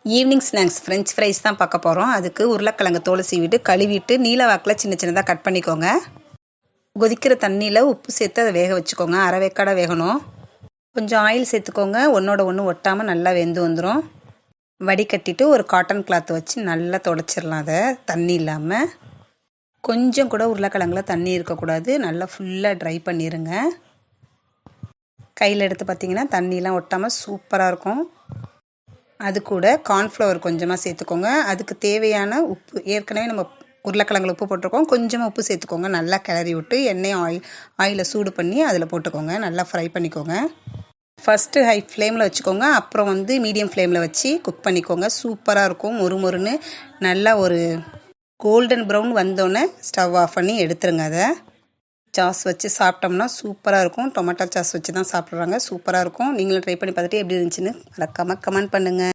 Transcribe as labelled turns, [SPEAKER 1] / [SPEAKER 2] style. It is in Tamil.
[SPEAKER 1] ஈவினிங் ஸ்நாக்ஸ் ஃப்ரெஞ்ச் ஃப்ரைஸ் தான் பார்க்க போகிறோம். அதுக்கு உருளைக்கிழங்கு தோலை சீவிட்டு கழுவிட்டு நீல வாக்கில் சின்ன சின்னதாக கட் பண்ணிக்கோங்க. கொதிக்கிற தண்ணியில் உப்பு சேர்த்து அதை வேக வச்சுக்கோங்க. அரை வேக்காடாக வேகணும். கொஞ்சம் ஆயில் சேர்த்துக்கோங்க. ஒன்றோட ஒன்று ஒட்டாமல் நல்லா வெந்து வந்துடும். வடிகட்டிட்டு ஒரு காட்டன் கிளாத் வச்சு நல்லா துடைச்சிடலாம். அதை தண்ணி இல்லாமல் கொஞ்சம் கூட உருளைக்கிழங்குல தண்ணி இருக்கக்கூடாது. நல்லா ஃபுல்லாக ட்ரை பண்ணிடுங்க. கையில் எடுத்து பார்த்திங்கன்னா தண்ணியெலாம் ஒட்டாமல் சூப்பராக இருக்கும். அது கூட கார்ன்ஃப்ளவர் கொஞ்சமாக சேர்த்துக்கோங்க. அதுக்கு தேவையான உப்பு, ஏற்கனவே நம்ம உருளைக்கிழங்குல உப்பு போட்டிருக்கோம். கொஞ்சமாக உப்பு சேர்த்துக்கோங்க. நல்லா கிளறி விட்டு ஆயிலை சூடு பண்ணி அதில் போட்டுக்கோங்க. நல்லா ஃப்ரை பண்ணிக்கோங்க. ஃபஸ்ட்டு ஹை ஃப்ளேமில் வச்சுக்கோங்க. அப்புறம் மீடியம் ஃப்ளேமில் வச்சு குக் பண்ணிக்கோங்க. சூப்பராக இருக்கும். மொறுமொறுன்னு நல்லா ஒரு கோல்டன் ப்ரௌன் வந்தோடனே ஸ்டவ் ஆஃப் பண்ணி எடுத்துருங்க. அதை சாஸ் வச்சு சாப்பிட்டோம்னா சூப்பராக இருக்கும். டொமேட்டோ சாஸ் வச்சு தான் சாப்பிட்றாங்க. சூப்பராக இருக்கும். நீங்களும் ட்ரை பண்ணி பார்த்துட்டு எப்படி இருந்துச்சுன்னு மறக்காமல் கமெண்ட் பண்ணுங்கள்.